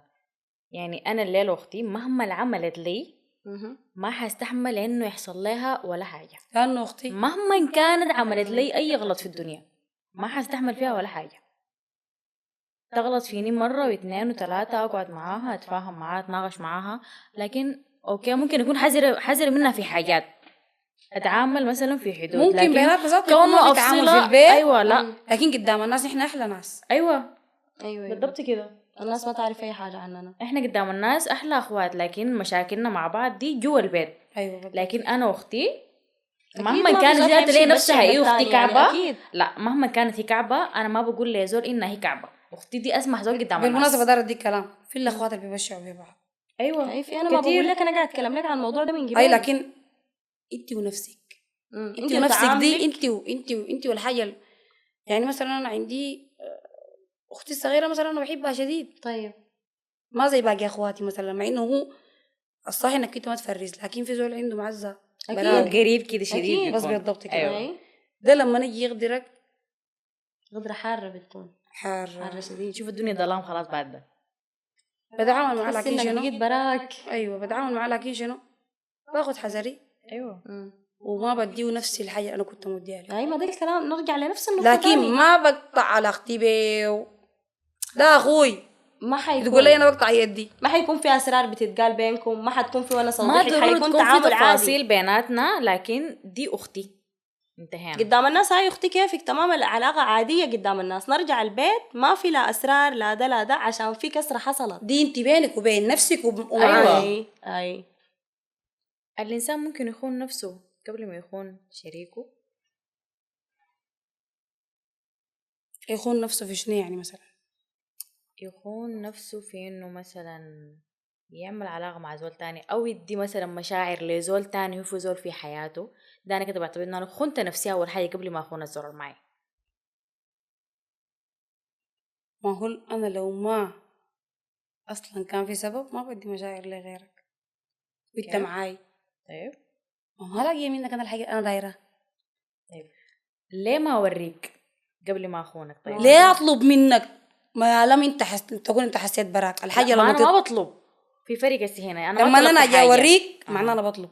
يعني انا الليلة اختي مهما اللي عملت لي ما حستحمل انه يحصل لها ولا حاجة، لأنه أختي مهما كانت عملت لي اي غلط في الدنيا ما حستحمل فيها ولا حاجة. تغلط فيني مرة واثنين وثلاثة اقعد معاها اتفاهم معاها اتناقش معاها، لكن اوكي ممكن يكون حذر منها في حاجات، اتعامل مثلا في حدود، ممكن لكن بيناتنا ذات يكون كونه ما في تعامل افصلها. في البيت. ايوه لا لكن قدام الناس احنا احلى ناس. ايوه ايوه بالضبط كده. الناس ما تعرف اي حاجه عننا. احنا قدام الناس احلى اخوات، لكن مشاكلنا مع بعض دي جوا البيت. ايوه بالضبط. لكن انا واختي أكيد مهما ما في كانت زول ذات حيمشي لي نفسها يمشي هي على اختي التاني يعني، كعبه. أكيد. لا مهما كانت هي كعبه انا ما بقول لزول انها هي كعبه. اختي دي اسمح زول قدام بالمناسبه الناس. دار اديك كلام في الاخوات اللي بيبشعوا في بعض. ايوه شايفي انا ما كتير. بقول لك، انا قاعد اتكلم لك عن الموضوع ده من قبل. اي لكن انت ونفسك. انت ونفسك وتعاملك. دي انت والحاجه يعني مثلا انا عندي اختي الصغيره مثلا انا بحبها شديد. طيب ما زي باقي اخواتي مثلا، مع انه هو الصح انك انت ما تفرز، لكن في زول عنده معزه أكيد. براءة. قريب كده شديد أكيد. بس بيكون. بالضبط كده. أيوة. أي. ده لما نجي يغدرك غدرة حارة بتكون حارة شديد. شوف الدنيا ظلام خلاص بعد ده. بتعامل معاه تحس لكن إنك شنو؟ بقيت براك. ايوه بتعامل معاه لكن شنو؟ باخد حذري ايوه وما بديه نفس الحاجه اللي انا كنت مديها له. أي ما ده الكلام، نرجع لنفس النقطة لكن تاني. ما بقطع علاقتي بيه. ده اخوي ما حيكون تقول لي انا بقطع يدي. ما حيكون في أسرار بتتقال بينكم، ما حتكون في ونس ما وضحك، ضروري حيكون تكون في تعامل عادي تفاصيل بيناتنا، لكن دي اختي انتهينا. قدام الناس. هاي أختي كيفك تمام، العلاقة عادية قدام الناس. نرجع البيت ما في لا أسرار لا ده لا ده، عشان في كسرة حصلت. دي انت بينك وبين نفسك ومعاي. أي الانسان ممكن يخون نفسه قبل ما يخون شريكه. يخون نفسه في شنو يعني مثلا؟ يخون نفسه في انه مثلا يعمل علاقة مع زول تاني، او يدي مثلا مشاعر لزول تاني هو في زول في حياته. ده انا كده بعتبر انه انا خنت نفسي اول حاجة قبل ما اخون الزول اللي معي. ما هو انا لو ما اصلا كان في سبب ما بدي مشاعر لغيرك وانت كيف؟ معاي. طيب ما لاقيه منك انا الحاجه انا دايره. طيب ليه ما اوريك قبل ما اخونك؟ طيب ليه اطلب منك ما لم انت تقول انت حسيت براك الحاجه ما لما انا ما بطلب. في فرق هنا، انا لما ما انا طلبت اجي حاجة. اوريك معناه انا بطلب.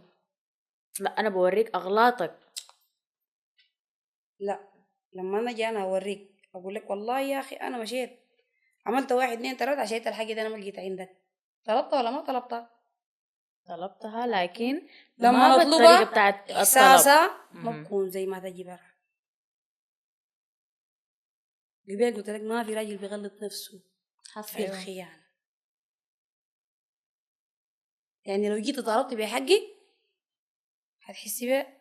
لا انا بوريك اغلاطك. لا لما انا اجي انا اوريك اقول لك والله يا اخي انا مشيت عملت 1 2 3 عشان الحاجه دي انا ما لقيتها عندك. طلبتها ولا ما طلبتها؟ طلبتها، لكن لما ما بالطريقة نطلبها بتاعت الطلب. احساسها ما بكون زي ما تجي برا. قبل قلت لك ما في راجل بيغلط نفسه في الخيانه. يعني لو جيت طلبت بحقك هتحسي بيه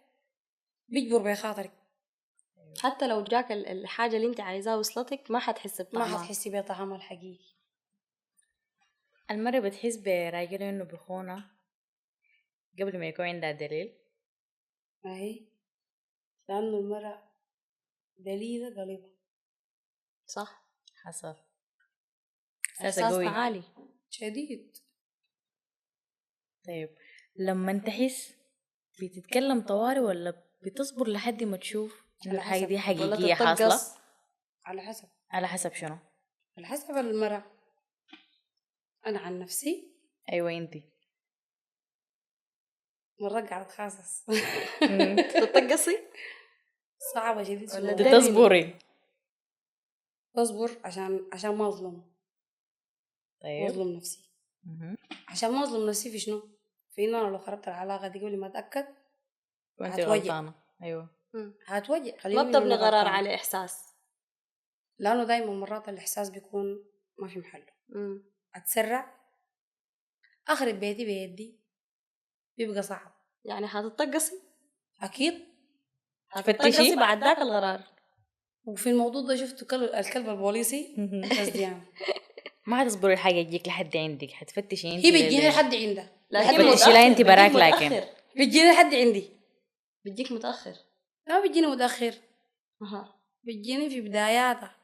بيجبر بخاطرك. حتى لو جاك الحاجة اللي انت عايزاها وصلتك ما حتحس بطعمها، ما حتحسي بيه طعمها الحقيقي. المرة بتحس براجل انه بخونة قبل ما يكون عندها دليل. اهي لانه المرأة دليلة قلبها. صح. حصل احساسنا عالي شديد. طيب لما تحس بتتكلم طوارئ ولا بتصبر لحد ما تشوف ان الحاجة دي حقيقية حاصلة؟ على حسب. على حسب شنو؟ على حسب المرأة. انا عن نفسي ايوه انتي مرة قاعد خاصص تتطقصي صعبة شديد. ولا تصبري؟ بصبر عشان ما اظلم. طيب اظلم نفسي. عشان ما اظلم نفسي في شنو؟ في انه انا لو خربت العلاقة دي قبل ما اتأكد وانتي غلطانة. ايوه هتوجع. ما بتبني قرار على احساس، لانه دايما مرات الاحساس بيكون ما في محله. اتسرع اخرب بيتي بيدي بيبقى صعب. يعني هتتطقصي اكيد. هتتطقصي بعد ذاك القرار. وفي الموضوع ده شفت الكلب البوليسي قصديان. ما هتصبري الحاجة تجيك لحد عندك، هتفتشي انت. هي بتجيني لحد عندها هتفتشي لا انت براك، لكن بتجيني لحد عندي. بتجيك متأخر. لا بتجيني متأخر. بتجيني في بداياتها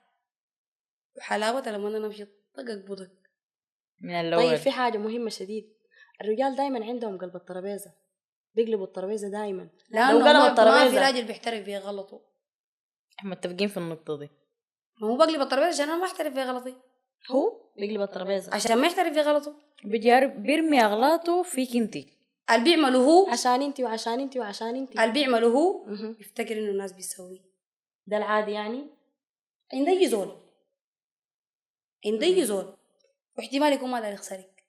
وحلاوتها لما انا امشي طقك بضك من الاول. طيب في حاجة مهمة شديد، الرجال دايما عندهم قلب الترابيزة، بيقلبوا الترابيزة دايما. لو قلب الترابيزة ما في راجل بيحترف فيه غلطه. احنا متفقين في النقطة دي. ما هو بقلب الترابيزة عشان انا ما احترف في غلطي. هو بيقلب الترابيزة عشان ما يحترف في غلطه. بيرمي اغلاطه فيك انتي. اللي بيعمله هو عشان انتي وعشان انتي وعشان انتي. اللي بيعمله هو يفتكر انه الناس بيسويه. ده العادي يعني. عند اي زول واحتمال يكون ما داير يخسرك.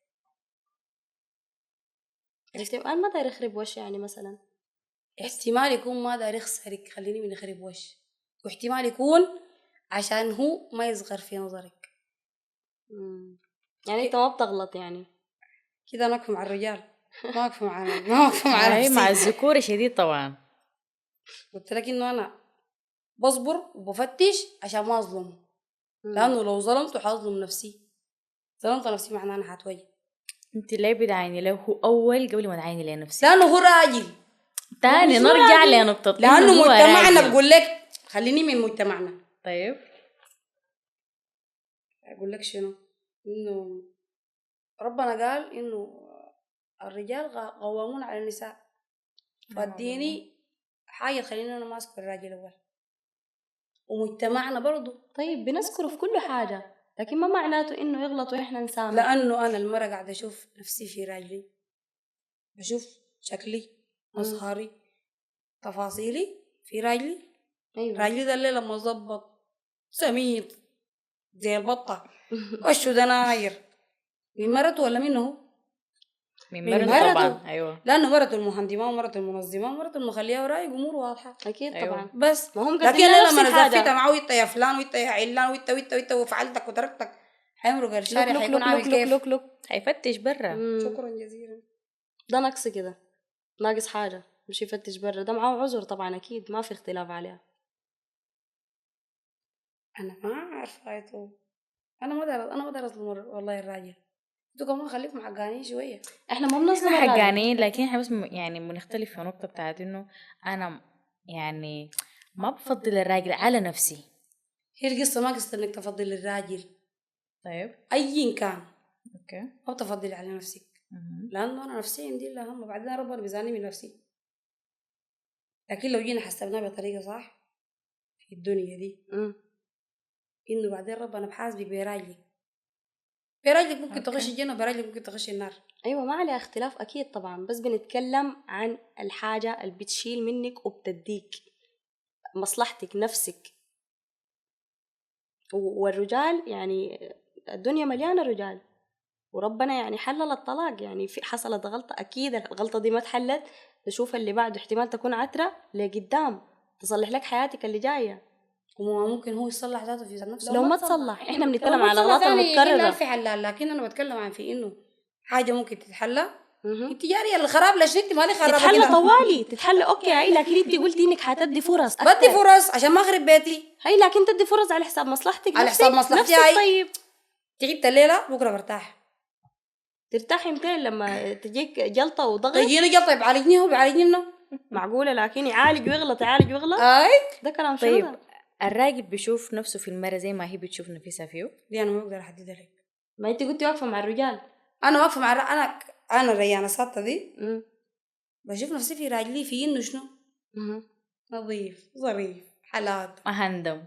انا ما داير يخرب وش يعني مثلا. احتمال يكون ما داري يخسرك خليني من يخرب وش، واحتمال يكون عشان هو ما يصغر في نظرك. يعني انت ما بتغلط يعني. كده انا اكفي مع الرجال، ما اكفي ما اكفي مع هاي مع نفسي. الذكور شديد طبعا. قلت لك انه انا بصبر وبفتش عشان ما اظلمه، لانه لو ظلمته حاظلم نفسي، ظلمت نفسي معناه انا حتوجه. انت ليه بتعيني له هو اول قبل ما تعيني لنفسك؟ لانه هو راجل. تاني مش نرجع راجل. لنقطة لانه إنه هو مجتمعنا راجل. بقول لك خليني من مجتمعنا. طيب اقول لك شنو، انه ربنا قال انه الرجال قوامون على النساء، فاديني حاجه تخليني انا ما اذكر الراجل اول، ومجتمعنا برضو. طيب بنذكره في كل حاجة، لكن ما معناته إنه يغلط وإحنا نسامح. لانه انا المرة قاعده اشوف نفسي في راجلي، بشوف شكلي، مظهري، تفاصيلي في راجلي. أيوة. راجلي ده اللي لما ظبط سميت زي البطة وشه دناير، من مرته ولا منه هو؟ من من مرته مرته. طبعا. ايوه لانه مرته المهندمه ومرته المنظمه ومرته المخليه ورايق امور واضحه. أكيد أيوة. طبعا. بس ما هم لكن قاصدين انا نفس لما الحاجة. نزفتها معاه وانت يا فلان وانت يا علان وانت وفعلتك وتركتك، حيمرق الشارع لوك حيكون لوك عامل لوك لوك كيف؟ لوك لوك. هيفتش برا. شكرا جزيلا. ده نقص كده، ناقص حاجة، مش يفتش برا. ده معاه عذر طبعا، أكيد ما في اختلاف عليها. انا ما عارفه يا طول، انا ما دار اظلم والله الراجل، انتوا كمان خليكم حقانيين شويه. احنا ما بنظلم احنا الراجل. حقانيين، لكن احنا بس يعني بنختلف في نقطة بتاعت انه انا يعني ما بفضل الراجل على نفسي. هي القصه ما قصه انك تفضل الراجل، طيب اي كان اوكي. او تفضلي على نفسك، لانه انا نفسي عندي الا هم، بعدين ربنا بيزاني من نفسي. لكن لو جينا حسبناها بطريقه صح في الدنيا دي، انه بعدين ربنا بحاسبك براجلك، براجلك ممكن تخش الجنه وبراجلك ممكن تخش النار. أيوة ما عليها اختلاف أكيد طبعا، بس بنتكلم عن الحاجة اللي بتشيل منك وبتديك مصلحتك نفسك. والرجال يعني الدنيا مليانة رجال، وربنا يعني حلل الطلاق. يعني في حصلت غلطة، أكيد الغلطة دي ما اتحلت، تشوف اللي بعده احتمال تكون عترة لقدام تصلح لك حياتك اللي جاية. وممكن هو يصلح ذاته في نفسه لو ما تصلح. احنا بنتكلم على الأغلاط المتكررة. في حلال، لكن انا بتكلم عن في انه حاجه ممكن تتحلى. انت جاريه الخراب ليش انت مالي خرابه تتحلى كده؟ طوالي تتحلى اوكي هاي، لكن انت قلتي انك حتدي فرص أكتر. بدي فرص عشان ما اخرب بيتي. هاي لكن تدي فرص على حساب مصلحتك، على حساب مصلحتي. نفسك هاي طيب تعبت الليله بكره برتاح. ترتاحي متين لما تجيك جلطة وضغط؟ تجيني جلطه بيعالجني هو بيعالجني منه. معقولة؟ لكن يعالج ويغلط يعالج ويغلط. ده كلام شنو طيب ده؟ الراجل بيشوف نفسه في المرة زي ما هي بتشوف نفسها فيه. دي انا ما بقدر احددها لك. ما انت قلتي واقفة مع الرجال. انا واقفه مع انا ريانه ساطه دي بشوف نفسي في راجلي في انه شنو نظيف ظريف حلال مهندم.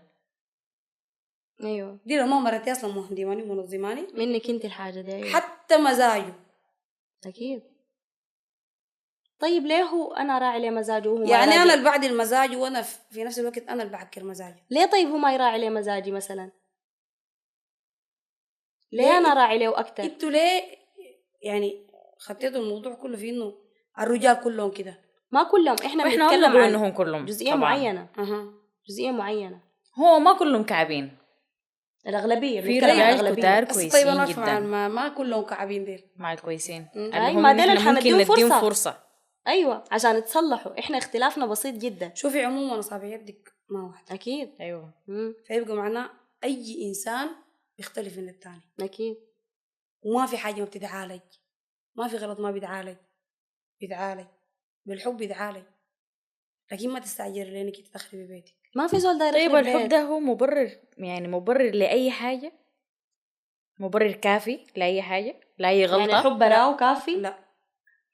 ايوه دي لو ما مرتي اصلا مهندماني ومنظماني منك انت الحاجة دي. أيوة. حتى مزاجه اكيد. طيب ليه هو انا راعي ليه مزاجه وهو يعني ما انا راعي؟ اللي بعدل مزاجه وانا في نفس الوقت انا اللي بعكر مزاجه. ليه طيب هو ما يراعي ليه مزاجي مثلا؟ ليه انا راعي له اكتر؟ انتوا ليه يعني خطيتوا الموضوع كله في انه الرجال كلهم كده؟ ما كلهم، احنا واحنا بنتكلم نقول عن انهم كلهم جزئية طبعاً. معينة. جزئية معينة. هو ما كلهم كعبين، الأغلبية في بنتكلم عن رجال كتار الأغلبية. طيب انا كويسين عارفه جدا ما كلهم كعبين ديل مع الكويسين. هاي ما ديل احنا اللي ممكن حنديهم نديهم فرصة. ايوه عشان تصلحوا، احنا اختلافنا بسيط جدا. شوفي عموما اصابع يدك ما واحد اكيد. ايوه فيبقى معناه اي انسان بيختلف من الثاني اكيد. وما في حاجه ما بتتعالج، ما في غلط ما بيتعالج بالحب بيتعالج، لكن ما تستعجل لانك تدخلي ببيتك. ما في زول داير طيب يخرب الحب بيت. ده هو مبرر، يعني مبرر لأي حاجة، مبرر كافي لأي حاجة لأي غلطة؟ يعني الحب راو كافي؟ لا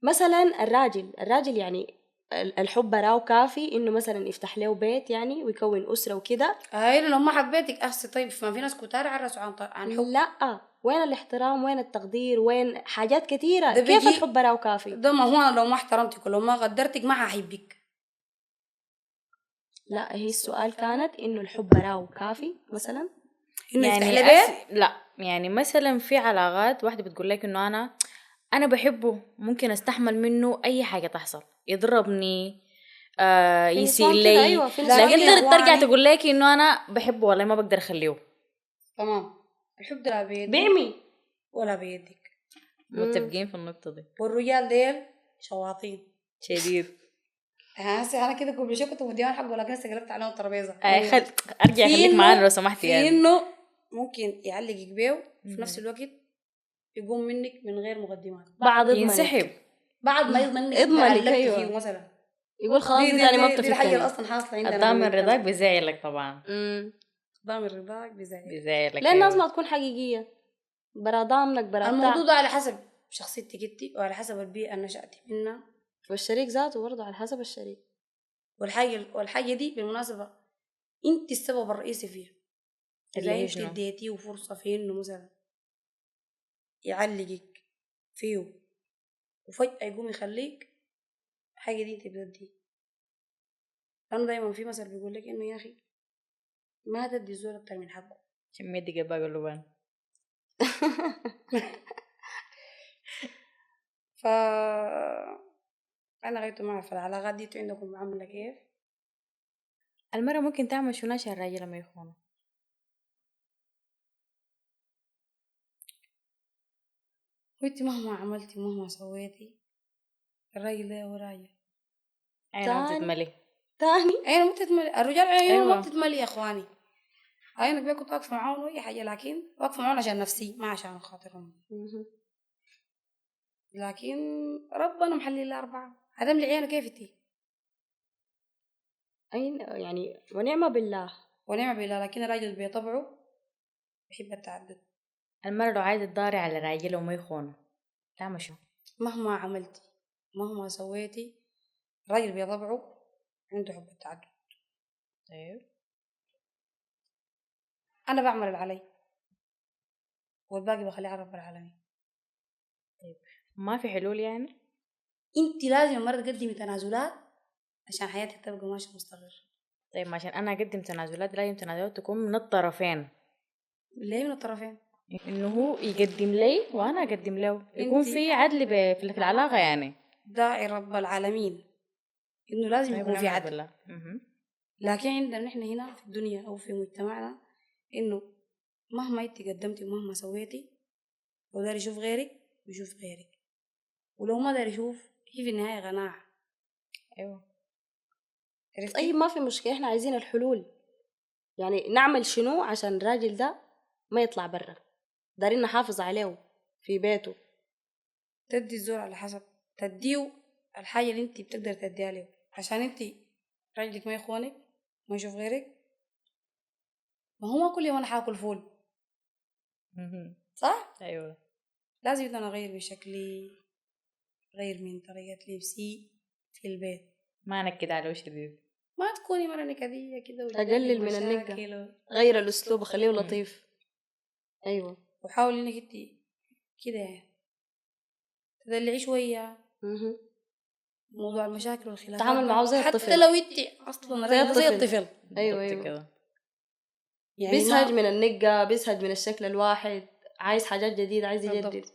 مثلا الراجل يعني الحب راو كافي انه مثلا يفتح له بيت يعني ويكون اسره وكده. هاي لو ما حبيتك اخسي. طيب ما في ناس كتار عرسوا عن حب. لا وين الاحترام، وين التقدير، وين حاجات كثيره. ده كيف بيجي الحب راو كافي؟ ده ما هو انا لو ما احترمتك ولو ما قدرتك ما هحبك. لا هي السؤال كانت انه الحب راو كافي مثلا انه يعني يفتح لي بيت. لا يعني مثلا في علاقات واحدة بتقول لك انه انا بحبه، ممكن استحمل منه اي حاجة تحصل، يضربني يسيء نسوان كده، لي. أيوة، في نسوان لكن كده تقدر ترجع إخواني. تقول لك انه انا بحبه والله ما بقدر اخليه. تمام. الحب لا بيدك بيعمي ولا بيدك. متفقين في النقطة دي والرجال ديل شواطين شديد. هسه انا كده قبل شوي كنت مديان حق ولكن هسه قلبت عليهم الترابيزه. ارجع خليك معانا لو سمحتي في يعني. انه ممكن يعلقك بيه في نفس الوقت يقوم منك من غير مقدمات بعد ينسحب بعد ما يضمن انك اضمنك، تعلقت أيوة. فيه مثلا. يقول خلاص دي دي تاني ما دي الحاجه اللي بتفكني. اصلا حاصله عندنا الضامن رضاك بيزعلك طبعا. ضامن رضاك بيزعل. بيزعلك. ليه الناس ما تكون حقيقية برا ضامنك برا الموضوع ده على حسب شخصيتك انت وعلى حسب البيئه اللي نشأتي منها والشريك ذاته برضه على حسب الشريك. والحاجه دي بالمناسبه انت السبب الرئيسي فيها. اللي اذا هي انت شنو؟ اديتيه فرصه في انه مثلا يعلقك فيه وفجأة يقوم يخليك حاجة دي انت بدي. لأنه دايما في مثل بيقول لك إنه يا أخي ما تدي الزول أكتر من حقه. كمية دي قبا قلوبان. أنا غيرت معه في العلاقات دي. عندكم معاملة كيف؟ المرأة ممكن تعمل شنو عشان الراجل لما يخونه؟ وانت مهما عملتي مهما سويتي الراجل ده هو راجل. عينه ما بتتملي. تاني عينه ما بتتملي. الرجال عينه أيوة. ما بتتملي يا إخواني. عينك بيه كنت واقفة معاهم أي حاجة لكن واقفة معاهم عشان نفسي ما عشان خاطرهم. لكن ربنا محلي الأربعة هدم لي عينه كيف انتي؟ أين يعني ونعمة بالله. ونعم بالله. لكن الراجل بطبعه بحب التعدد. المرأة لو عايزة تداري على راجل وما يخونه تعمل شنو؟ مهما عملتي مهما سويتي الراجل بطبعه عنده حب التعدد. طيب أنا بعمل اللي علي والباقي بخليه على رب العالمين. طيب ما في حلول يعني؟ انت لازم مرة تقدمي تنازلات عشان حياتك تبقى ماشية مستقر. طيب عشان أنا أقدم تنازلات لازم تنازلات تكون من الطرفين. ليه من الطرفين؟ إنه هو يقدم لي وأنا أقدم له يكون انتي في عدل في العلاقة يعني. داعي رب العالمين إنه لازم طيب يكون في ونعم عدل. بالله. لكن عندنا نحن هنا في الدنيا أو في مجتمعنا إنه مهما انت قدمتي ومهما سويتي لو داري يشوف غيرك بيشوف غيرك ولو ما داري يشوف هي في النهاية قناعة. أيوة. عرفتي؟ طيب ما في مشكلة، احنا عايزين الحلول. يعني نعمل شنو عشان الراجل ده ما يطلع برا، دارين نحافظ عليه في بيته. تدي الزول على حسب تديه الحاجة اللي انت بتقدر تديها له عشان انت راجلك ما يخونك ما يشوف غيرك. ما هو ما كل يوم انا حاكل فول صح؟ أيوة. لازم انا اغير من شكلي غير من طريقة لبسي في البيت. ما نكد على وش شديد. ما تكوني مرة نكدية كده أقلل من النقة، غير الأسلوب وخليه لطيف. أيوة. وحاولي انك انت كده تدلعي شوية موضوع المشاكل والخلافات. تعامل معه زي الطفل، حتى لو انت اصلا زي الطفل. ايوه ايوه يعني بيزهج من النقة، بيزهج من الشكل الواحد، عايز حاجات جديدة، عايز يجدد.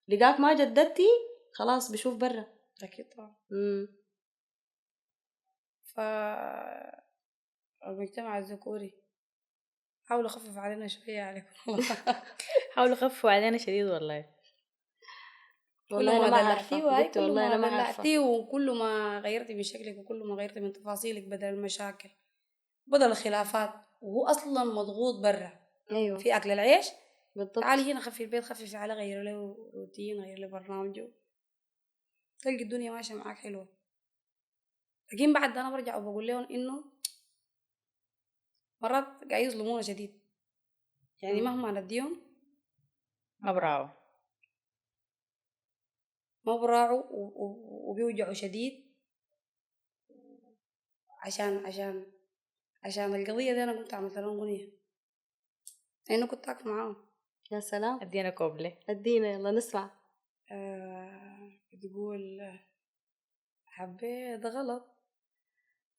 لقاك ما جددتي خلاص بشوف برا. اكيد طبعا. المجتمع الذكوري حاولوا خفف علينا شوية عليكم والله. حاولوا خفوا علينا شديد والله. كل ما دلعتيه وهاي كل والله ما أنا دلعتيه وكل ما غيرتي من شكلك وكل ما غيرتي من تفاصيلك بدل المشاكل بدل الخلافات وهو أصلا مضغوط برا. أيوة. في أكل العيش بالضبط. تعالي هنا خفي البيت خفي على غير له روتين غير له برنامجه تلقي الدنيا ماشية معاك حلوة. لكن بعد أنا برجع وبقول لهم إنه مرات قاعد يظلمونا شديد. يعني مهما نديهم ما براعوا وبيوجعوا شديد عشان القضية دي. أنا كنت عملت لهم أغنية لأنه كنت أقف معاهم. يا سلام. ادينا كوبلي. ادينا يلا نسمع. تقول حبيت غلط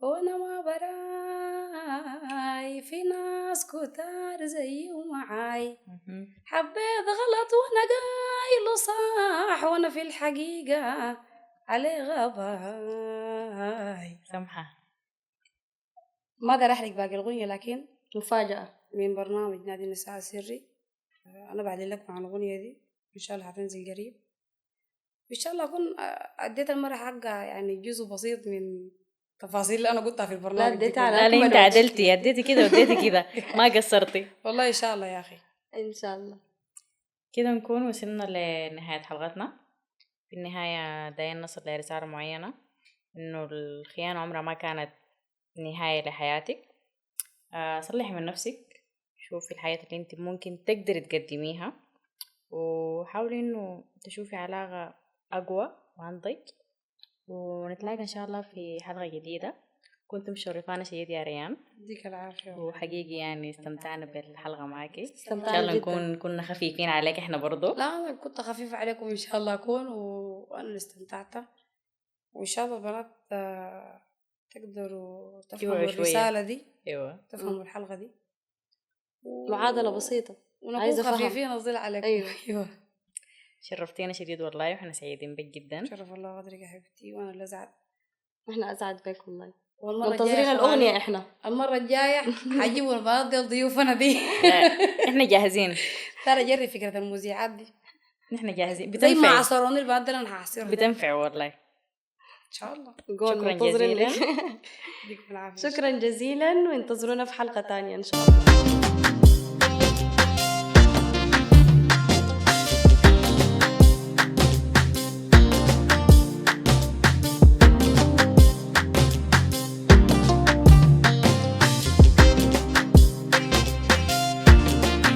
وانا ما براي في ناس كتار زي ومعاي. حبيت غلط وانا قايله صح وانا في الحقيقة عليه غباي. سمحة. ما أقدر أحرق باقي الأغنية، لكن مفاجأة من برنامج نادي النساء السري. أنا بعدين لك عن الأغنية دي إن شاء الله هتنزل قريب، إن شاء الله أكون أديت المرة حقها يعني جزء بسيط من تفاصيل اللي أنا قلتها في البرنامج دي اديتها على كلها. لا انت أكمل وجه. عدلتي، اديتي كده وديتي كده، ما قصرتي. والله إن شاء الله يا أخي. إن شاء الله. كده نكون وصلنا لنهاية حلقتنا. في النهاية داين نصل لرسالة معينة، إنه الخيانة عمرها ما كانت نهاية لحياتك. صلحي من نفسك، شوفي الحياة اللي انت ممكن تقدري تقدميها، وحاولي إنه تشوفي علاقة أقوى وأنضج، ونتلاقى إن شاء الله في حلقة جديدة. كنت مشرفانا شديد يا ريان، يديك العافية. وحقيقي يعني استمتعنا بالحلقة معاكي. إن شاء استمتعنا الله جدا. نكون كنا خفيفين عليك إحنا برضو. لا أنا كنت خفيفة عليكم، إن شاء الله أكون وأنا اللي استمتعت، وإن شاء الله البنات تقدروا تفهموا توعوا شوية. الرسالة دي، أيوة. تفهموا الحلقة دي. معادلة بسيطة، ونكون عايزة فهم. خفيفين نظل عليكم. أيوة. شرفتينا شديد والله، وإحنا سعيدين بك جدا. شرف الله قدرك يا حبيبتي، وأنا اللي أسعد. إحنا أسعد بك والله. والمرة منتظرين الجاية الأغنية إحنا. المرة الجاية حجيبوا البنات دي ضيوفنا دي. إحنا جاهزين. ترى جري فكرة المذيعات دي، نحن جاهزين. زي ما بتنفع، عصروني البنات دي أنا هعصرهم بتنفع والله. إن شاء الله. قول شكراً منتظرين جزيلاً. لك. يديكم العافية. شكرا جزيلا، وانتظرونا في حلقة تانية إن شاء الله.